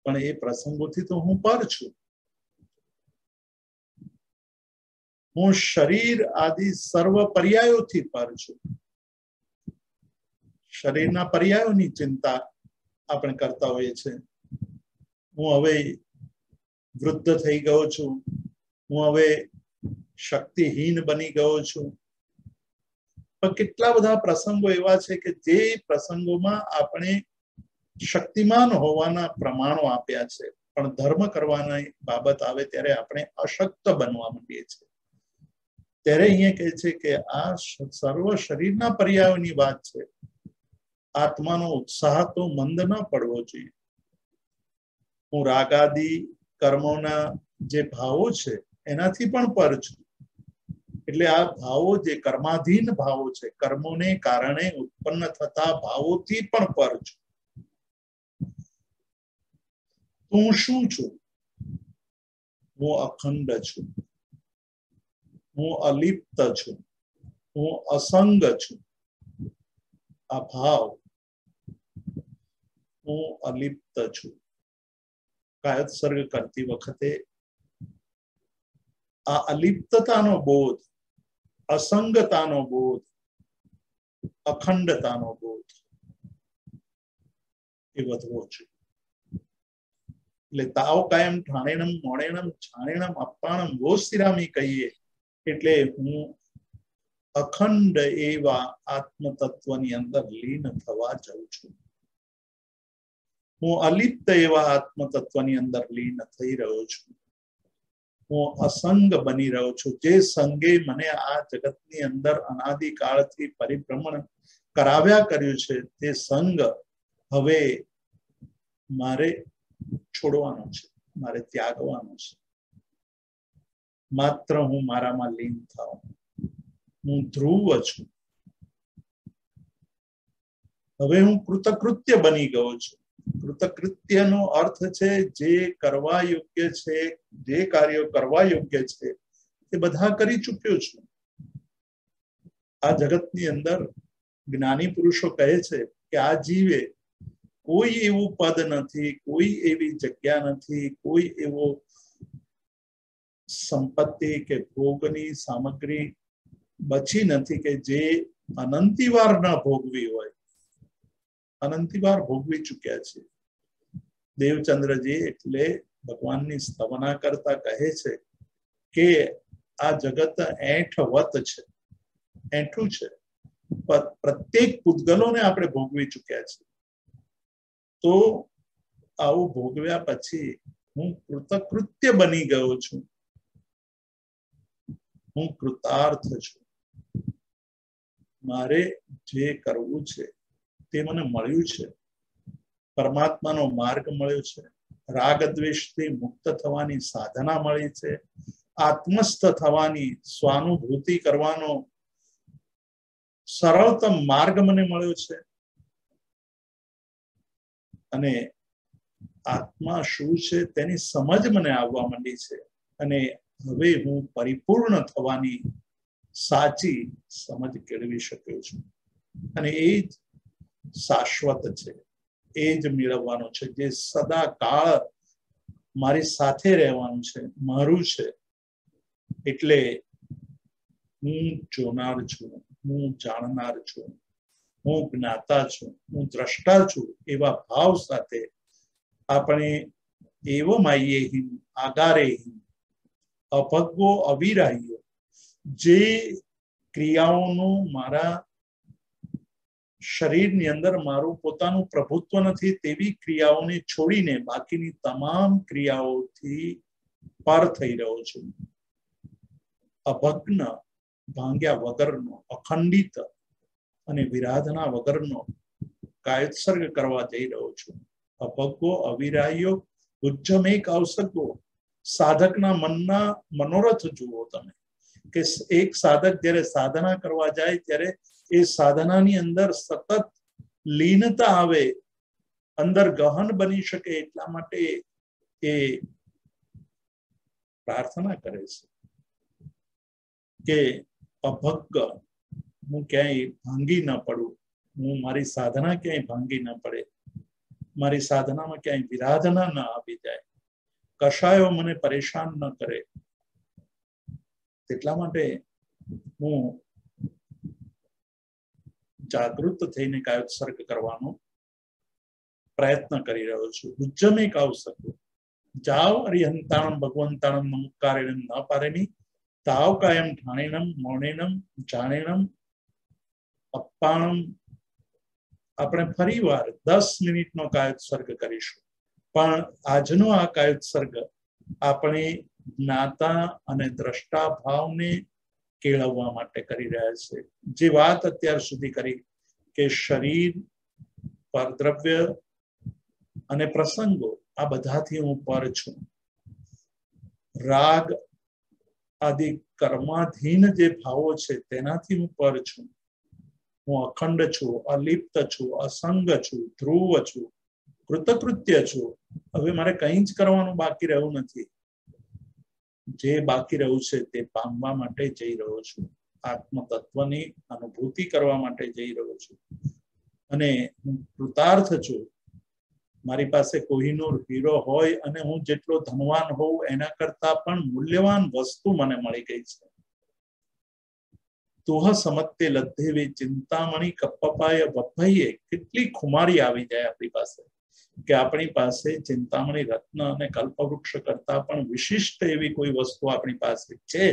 પણ એ પ્રસંગોથી તો હું પર છું. હું શરીર આદિ સર્વ પર્યાયોથી પર છું. શરીરના પર્યાયોની ચિંતા આપણે કરતા હોઈએ છીએ. હું હવે વૃદ્ધ થઈ ગયો છું, હું હવે શક્તિહીન બની ગયો છું. પણ કેટલા બધા પ્રસંગો એવા છે કે જે પ્રસંગોમાં આપણે શક્તિમાન હોવાના પ્રમાણો આપ્યા છે, પણ ધર્મ કરવાની બાબત આવે ત્યારે આપણે અશક્ત બનવા માંડીએ છીએ. ત્યારે અહીંયા કહે છે કે આ સર્વ શરીરના પર્યાયોની વાત છે. આત્માનો ઉત્સાહ તો મંદ ન પડવો જોઈએ. હું રાગાદી કર્મોના જે ભાવો છે એનાથી પણ પર છું. એટલે આ ભાવો જે કર્માધીન ભાવો છે, કર્મોને કારણે ઉત્પન્ન થતા ભાવોથી પણ પર છું. હું શું છું? હું અખંડ છું, હું અલિપ્ત છું, હું અસંગ છું. આ ભાવ હું અલિપ્ત છું. કાયદ સર્ગ કરતી વખતે આ અલિપ્તતાનો બોધ, અસંગતાનો બોધ, અખંડતાનો બોધ એ વધવો છે. એટલે તાવ કાયમ ઠાણેણમ મોણેણમ છાણેણમ અપ્પાણમ વોશિરામી કહીએ એટલે હું અખંડ એવા આત્મ તત્વની અંદર લીન થવા જાઉં છું. હું અલિપ્ત એવા આત્મ તત્વની અંદર લીન થઈ રહ્યો છું. હું અસંગ બની રહ્યો છું. જે સંગે મને આ જગતની અંદર અનાદિકાળથી પરિભ્રમણ કરાવ્યા કર્યું છે, તે સંગ હવે મારે છોડવાનો છે, મારે ત્યાગવાનો છે. માત્ર હું મારામાં લીન થાઉં. હું ધ્રુવ છું. હવે હું કૃતકૃત્ય બની ગયો છું. કૃતકૃત્યનો અર્થ છે જે કરવા યોગ્ય છે, જે કાર્યો કરવા યોગ્ય છે તે બધા કરી ચૂક્યો છું. આ જગતની અંદર જ્ઞાની પુરુષો કહે છે કે આ જીવે કોઈ એવું પદ નથી, કોઈ એવી જગ્યા નથી, કોઈ એવો સંપત્તિ કે ભોગની સામગ્રી બચી નથી કે જે અનંતિવાર ન ભોગવી હોય. અનંતિવાર ભોગવી ચૂક્યા છે. દેવચંદ્રજી એટલે ભગવાનની સ્તવના કરતા કહે છે કે આ જગત એઠવત છે, એઠું છે. પ્રત્યેક પૂતગલોને આપણે ભોગવી ચૂક્યા છે. તો આવું ભોગવ્યા પછી હું કૃતકૃત્ય બની ગયો છું. હું કૃતાર્થ છું. મારે જે કરવું છે તે મને મળ્યું છે. પરમાત્માનો માર્ગ મળ્યો છે. રાગ દ્વેષથી મુક્ત થવાની સાધના મળી છે. આત્મસ્થ થવાની, સ્વાનુભૂતિ કરવાનો સરળતમ માર્ગ મને મળ્યો છે. અને આત્મા શું છે તેની સમજ મને આવવા માંડી છે. અને હવે હું પરિપૂર્ણ થવાની સાચી સમજ કેળવી શક્યો છું. અને એ જ શાશ્વત છે, એ જ મેળવવાનું છે, જે સદા કાળ મારી સાથે રહેવાનું છે, મારું છે. એટલે હું જોનાર છું, હું જાણનાર છું, હું જ્ઞાતા છું, હું દ્રષ્ટા છું એવા ભાવ સાથે આપણે એવમ આઈએ આગારે અભગવો અવિરાહ્ય જે ક્રિયાઓનું મારા શરીરની અંદર મારું પોતાનું પ્રભુત્વ નથી તેવી ક્રિયાઓને છોડીને બાકીની તમામ ક્રિયાઓથી પાર થઈ રહ્યો છું. અભગ્ન, ભાંગ્યા વગરનો, અખંડિત અને વિરાધના વગરનો કાયોત્સર્ગ કરવા જઈ રહ્યો છું. અભગો અવિરાયો ઉજ્જમેક અવસગો. સાધકના મનના મનોરથ જુઓ તમે કે એક સાધક જ્યારે સાધના કરવા જાય ત્યારે એ સાધનાની અંદર સતત લીનતા આવે, અંદર ગહન બની શકે એટલા માટે એ પ્રાર્થના કરે છે કે અભગ્ગ, હું ક્યાંય ભાંગી ન પડું, હું મારી સાધના ક્યાંય ભાંગી ન પડે, મારી સાધનામાં ક્યાંય વિરાધના ન આવી જાય, કશાયો મને પરેશાન ન કરે. એટલા માટે હું જાગૃત થઈને કાયોત્સર્ગ કરવાનો પ્રયત્ન કરી રહ્યો છું. ઉજ્જમે કાવસર્ગ જાવ અરિહંતાણમ ભગવંતાણમ નમુકારેણમ ન પારેમી તાવ કાયમ ઠાણેનમ મૌણેનમ જાણેનમ અપ્પાણમ. આપણે ફરીવાર 10 મિનિટનો કાયોત્સર્ગ કરીશું, પણ આજનો આ કાયોત્સર્ગ આપણે જ્ઞાતા અને દ્રષ્ટા ભાવને કેળવવા માટે કરી રહ્યા છે. જે વાત અત્યાર સુધી કરી કે શરીર, પરદ્રવ્ય અને પ્રસંગો આ બધાથી હું પર છું. રાગ આદિ કર્માધીન જે ભાવો છે તેનાથી હું પર છું. હું અખંડ છું, અલિપ્ત છું, અસંગ છું, ધ્રુવ છું, કૃતકૃત્ય છું. હવે મારે કંઈ જ કરવાનું બાકી રહ્યું નથી. જે બાકી રહ્યું છે તે પામવા માટે જઈ રહ્યો છું. આત્મ તત્વની અનુભૂતિ કરવા માટે જઈ રહ્યો છું અને હું કૃતાર્થ છું. મારી પાસે કોહિનૂર હીરો હોય અને હું જેટલો ધનવાન હોઉં એના કરતા પણ મૂલ્યવાન વસ્તુ મને મળી ગઈ છે. તુહ સમત્તે લદ્ધેવે ચિંતામણી કપ્પપાય વભ્ભયે. કેટલી ખુમારી આવી જાય આપણી પાસે કે આપણી પાસે ચિંતામણી રત્ન અને કલ્પવૃક્ષ કરતા પણ વિશિષ્ટ એવી કોઈ વસ્તુ આપણી પાસે છે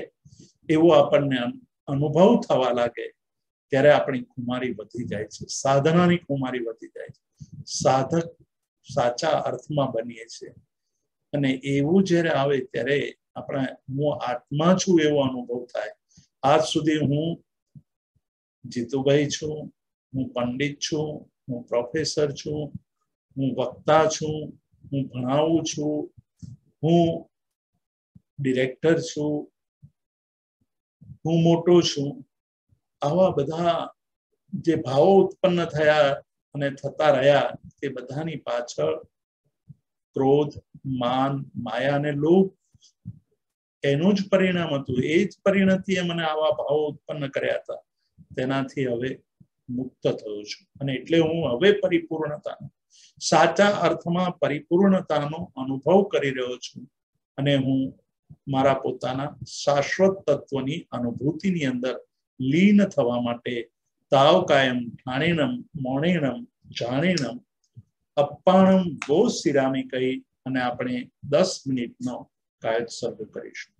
એવો આપણને અનુભવ થવા લાગે ત્યારે આપણી ખુમારી વધી જાય છે, સાધનાની ખુમારી વધી જાય છે. સાધક સાચા અર્થમાં બનીએ છીએ અને એવું જ્યારે આવે ત્યારે આપણે હું આત્મા છું એવો અનુભવ થાય. આજ સુધી હું જીતુભાઈ છું, હું પંડિત છું, હું પ્રોફેસર છું, હું વક્તા છું, હું ભણાવું છું, હું ડિરેક્ટર છું, હું મોટો છું. આવા બધા જે ભાવો ઉત્પન્ન થયા અને થતા રહ્યા તે બધાની પાછળ ક્રોધ, માન, માયા અને લોભ એનું જ પરિણામ હતું. એ જ પરિણતિએ મને આવા ભાવો ઉત્પન્ન કર્યા હતા. તેનાથી હવે મુક્ત થયો છું અને એટલે હું હવે પરિપૂર્ણતા, સાચા અર્થમાં પરિપૂર્ણતાનો અનુભવ કરી રહ્યો છું અને હું મારા પોતાના શાશ્વત તત્વની અનુભૂતિની અંદર લીન થવા માટે તાવ કાયમ ઠાણેનમ મૌણેનમ જાણેનમ અપ્પાણમ ગો શિરામી કહી અને આપણે 10 મિનિટનો કાયોત્સર્ગ કરીશું.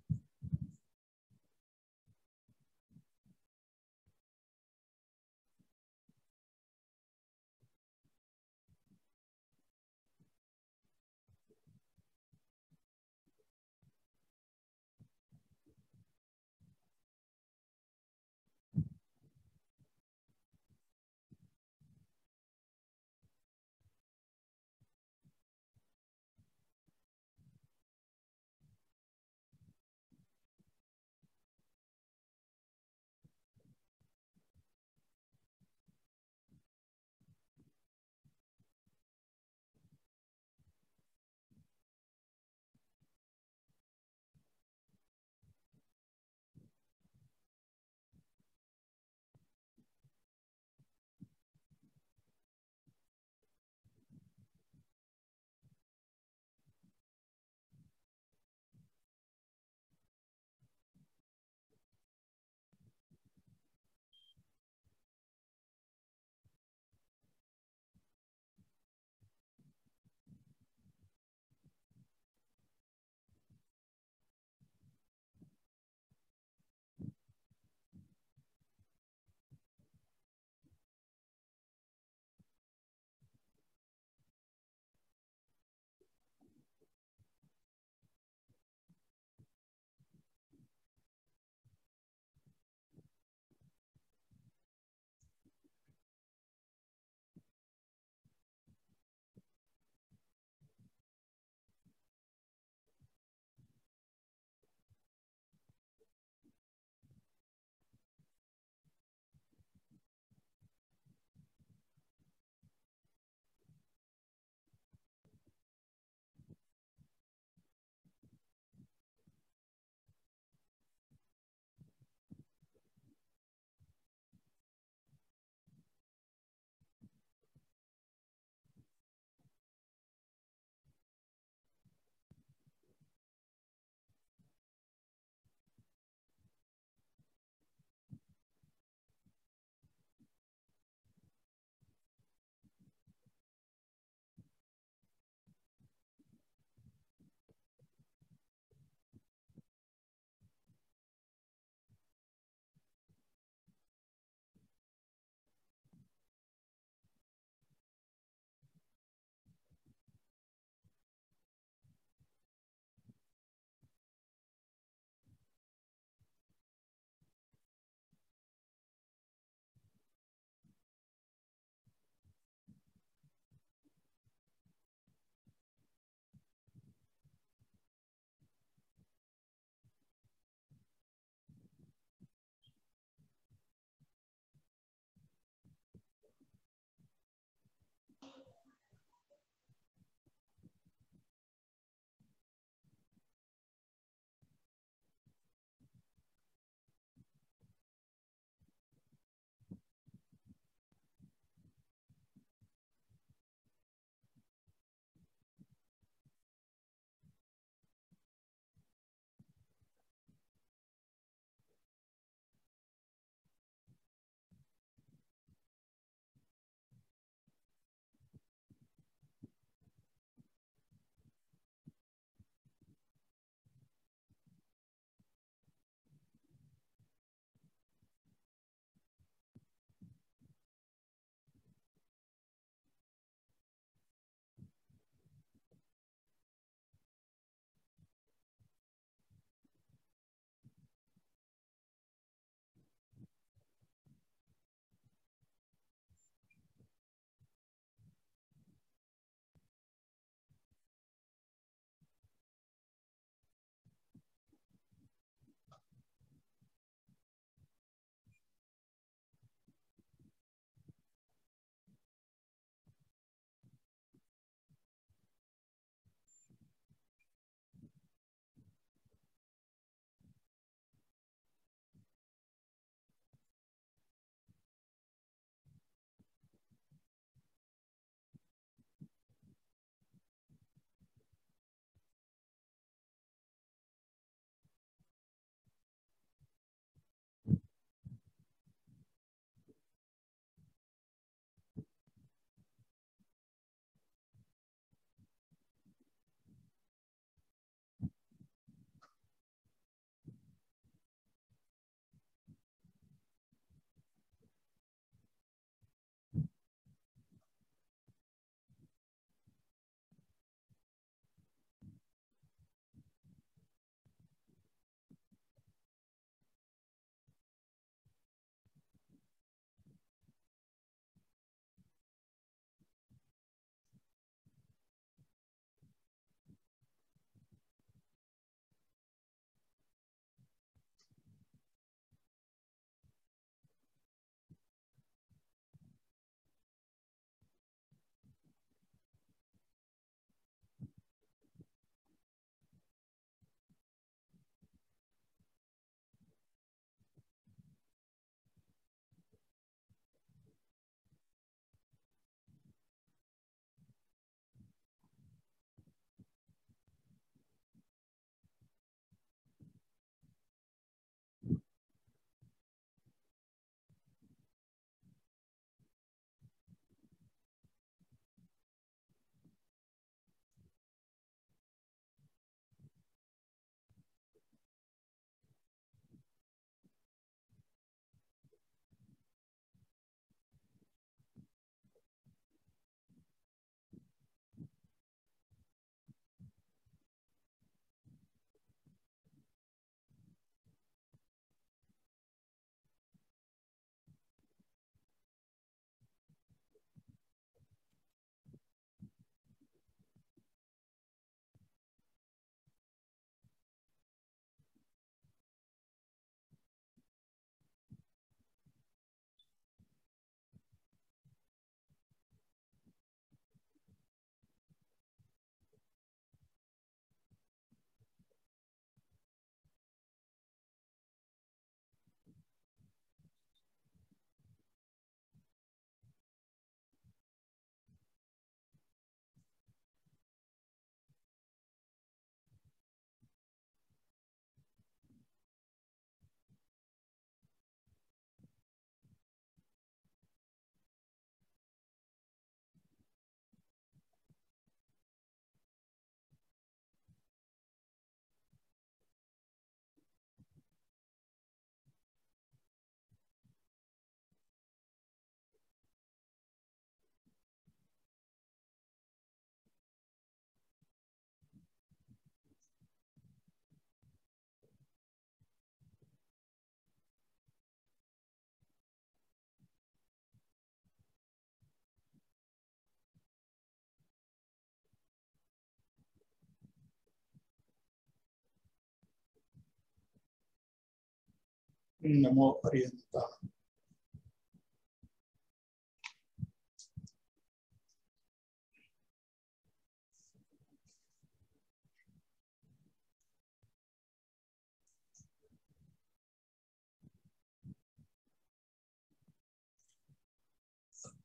નમો અર્યંતા.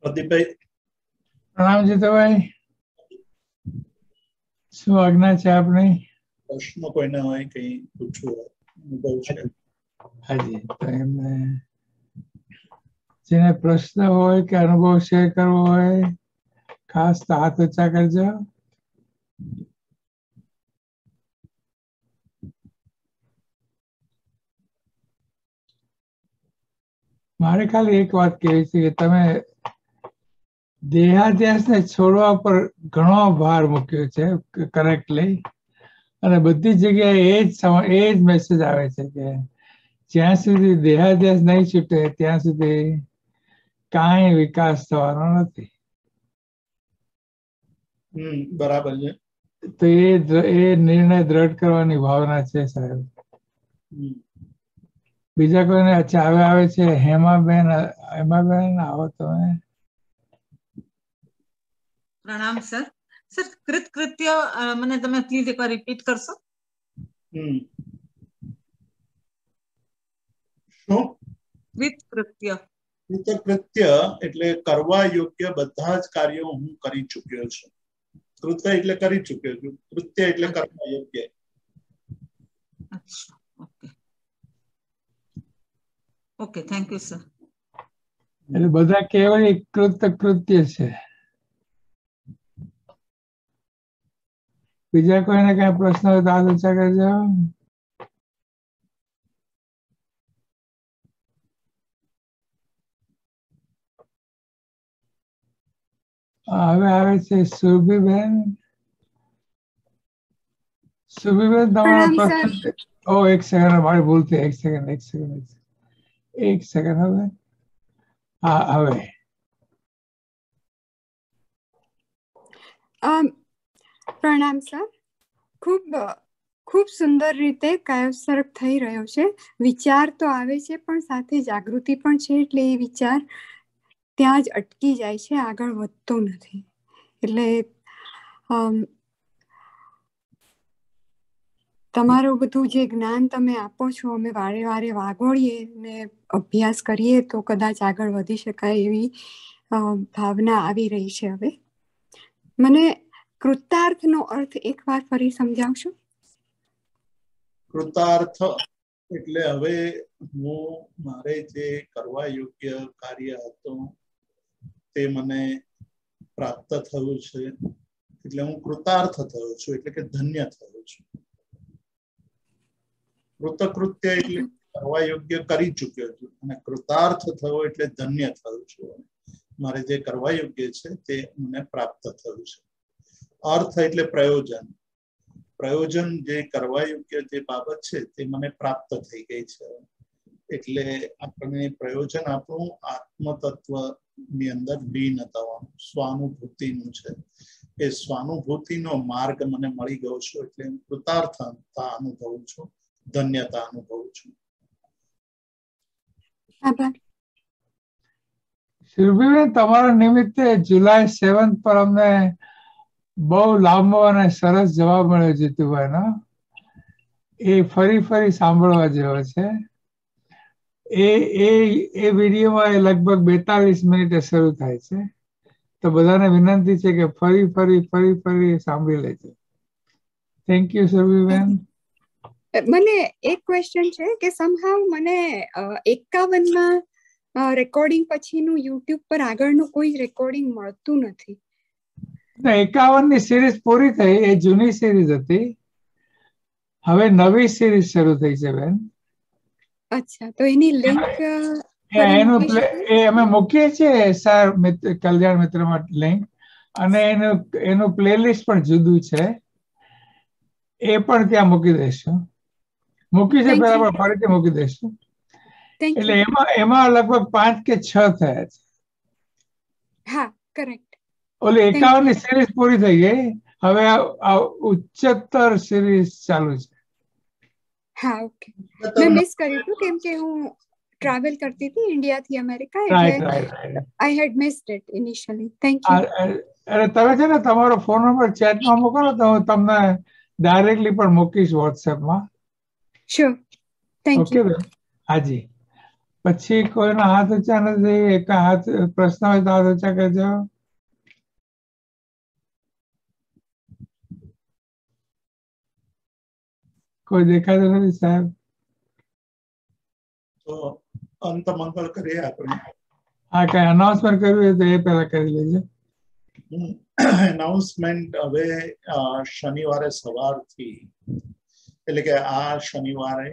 પ્રદીપભાઈ. પ્રણામ જીતુભાઈ, શું આજ્ઞા છે આપની? પ્રશ્ન કોઈને હોય કઈ પૂછવું હોય, અનુભવ છે? હાજી, તો એમને જેને પ્રશ્ન હોય કે અનુભવ શેર કરવો હોય ખાસ તો હાથ ઊંચા કરજો. મારે ખાલી એક વાત કહેવી છે કે તમે દેહાધ્યાસને છોડવા પર ઘણો ભાર મૂક્યો છે કરેક્ટલી, અને બધી જગ્યાએ એ જ મેસેજ આવે છે કે જ્યાં સુધી દેહાધ્યાસ નહીં છૂટે ત્યાં સુધી કાંઈ વિકાસ થવાનો નથી. બરાબર છે. તો એ નિર્ણય દ્રઢ કરવાની ભાવના છે સાહેબ. બીજા કોઈને હવે આવે છે હેમાબેન. હેમાબેન આવો તમે. પ્રણામ સર. સર કૃતકૃત્ય મને તમે પ્લીઝ એકવાર રિપીટ કરશો? શું? કૃતકૃત્ય. કૃતકૃત્ય એટલે કરવા યોગ્ય બધા જ કાર્યો હું કરી ચૂક્યો છું. કૃત્ય એટલે કરી ચૂક્યો છું, કૃત્ય એટલે કરવા યોગ્ય. અચ્છા, okay okay, thank you sir. એટલે બધા કેવળ કૃત્ય છે. બીજા કોઈને કઈ પ્રશ્ન હોય તો હાથ ઊંચા કરજો. હવે આવે છે સુરભીબેન. સુરભીબેન તમારો પ્રશ્ન. ઓ એક સેકન્ડ, મારી ભૂલ થઈ. એક સેકન્ડ હવે. હા હવે. પ્રણામ સર. ખૂબ સુંદર રીતે કાયોત્સર્ગ થઈ રહ્યો છે. વિચાર તો આવે છે પણ સાથે જાગૃતિ પણ છે, એટલે એ વિચાર ત્યાં જ અટકી જાય છે, આગળ વધતો નથી. એટલે તમારું બધું જે જ્ઞાન તમે આપો છો, અમે વારે વારે વાગોળીએ ને અભ્યાસ કરીએ તો કદાચ આગળ વધી શકાય એવી ભાવના આવી રહી છે. હવે મને કૃતાર્થનો અર્થ એકવાર ફરી સમજાવશો? કૃતાર્થ એટલે હવે હું મારે જે કરવા યોગ્ય કાર્ય હતું તે મને પ્રાપ્ત થયું છે, એટલે હું કૃતાર્થ થયો છું, એટલે કે ધન્ય થયો છું. કૃતકૃત્ય એટલે કરવા યોગ્ય કરી ચૂક્યો છું, અને કૃતાર્થ થયો એટલે ધન્ય થયો છું. મારે જે કરવા યોગ્ય છે તે મને પ્રાપ્ત થયું છે. અર્થ એટલે પ્રયોજન. પ્રયોજન જે કરવા યોગ્ય જે બાબત છે તે મને પ્રાપ્ત થઈ ગઈ છે. એટલે આપણે પ્રયોજન આપણું આત્મતત્વ ની અંદર લીન થવાનું સ્વાનુભૂતિનું છે. એ સ્વાનુભૂતિનો માર્ગ મને મળી ગયો છે, એટલે હું કૃતાર્થતા અનુભવું છું, ધન્યતા અનુભવું છું. આભાર. સુરભીબેન, તમારા નિમિત્તે જુલાઈ 7 પર અમને બહુ લાંબો અને સરસ જવાબ મળ્યો જીતુભાઈનો. એ ફરી સાંભળવા જેવો છે. એ વિડીયોમાં લગભગ 42 મિનિટે શરૂ થાય છે. તો બધાને વિનંતી છે કે ફરી સાંભળી લેજો. થેન્ક યુ સુરભીબેન. મને એક ક્વેશ્ચન છે કે સમહાવ મને 51માં રેકોર્ડિંગ પછીનું યુટ્યુબ પર આગળનું કોઈ રેકોર્ડિંગ મળતું નથી. 51ની સિરીઝ પૂરી થઈ, એ જૂની સિરીઝ હતી. હવે નવી સિરીઝ શરૂ થઈ છે બેન. અચ્છા, તો એની લિંક અમે મૂકીએ છીએ સર કલ્યાણ મિત્રમાં લિંક, અને એનું પ્લેલિસ્ટ પણ જુદું છે, એ પણ ત્યાં મૂકી દઈશું. મૂકી છે પેલા પણ ફરીથી મૂકી દઈશું. એટલે એમાં લગભગ 5 કે 6 થયા છે. હા, કરેક્ટ. ઓલી 51ની સિરીઝ પૂરી થઈ ગઈ, હવે ઉચ્ચતર સિરીઝ ચાલુ છે. હા ઓકે મેં મિસ કર્યું હતું કેમ કે હું ટ્રાવેલ કરતી હતી ઇન્ડિયાથી અમેરિકા રાઈટ એટલે right right I had missed it initially thank you અરે તમે છે ને તમારો ફોન નંબર ચેટમાં મોકલો તો હું તમને ડાયરેક્ટલી પણ મૂકીશ વોટ્સએપમાં. શ્યોર થેન્ક ઓકે યુ બેન હાજી. પછી કોઈનો હાથ ઊંચા નથી, એક હાથ પ્રશ્ન હોય તો હાથ ઊંચા કરજો. કોઈ દેખાતું નથી સાહેબ. તો અંત મંગળ કરીએ આપણે. હા કઈ અનાઉન્સમેન્ટ કરવી હોય તો એ પહેલા કરી લેજો. એનાઉન્સમેન્ટ હવે શનિવારે સવારથી એટલે કે આ શનિવારે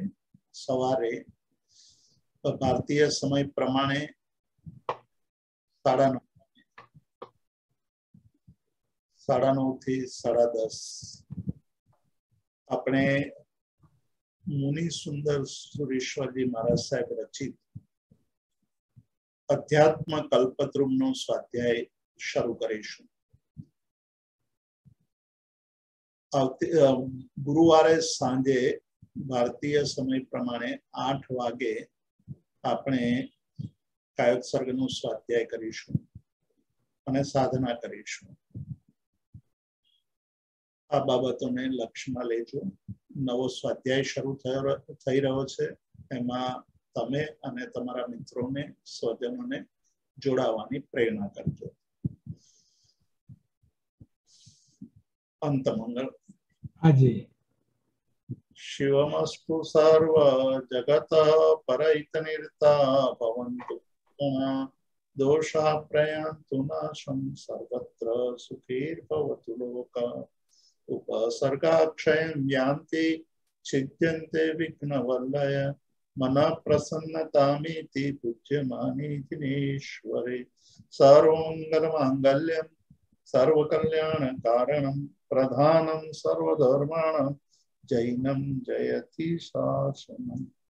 સવારે ભારતીય સમય પ્રમાણે 9:30 થી 10:30 આપણે મુનિ સુંદર સુરેશ્વરજી મહારાજ સાહેબ રચિત અધ્યાત્મ કલ્પદ્રુમનો સ્વાધ્યાય શરૂ કરીશું. ગુરુવારે સાંજે ભારતીય સમય પ્રમાણે 8 વાગે આપણે કાયોત્સર્ગનું સ્વાધ્યાય કરીશું અને સાધના કરીશું. આ બાબતોને લક્ષ્યમાં લેજો. નવો સ્વાધ્યાય શરૂ થઈ રહ્યો છે, એમાં તમે અને તમારા મિત્રોને સ્વજનોને જોડાવાની પ્રેરણા કરજો. અંત મંગળ. હાજી. શિવમસ્તુ સર્વ જગત પરૈત નિર્તા ભવન્તુ દોષા પ્રયાન્તુ નાશમ સર્વત્ર સુખીર્ભવતુ લોકા ઉપસર્ગાક્ષયં યાન્તિ છિદ્યન્તે વિઘ્નવલ્લય મનઃ પ્રસન્નતામિતિ પૂજ્યમાનીતિ નીશ્વરે સર્વમંગલમાંગલ્યં સર્વકલ્યાણકારણં પ્રધાनं સર્વધર્માણાં જૈનમ જયતિ શાસનમ.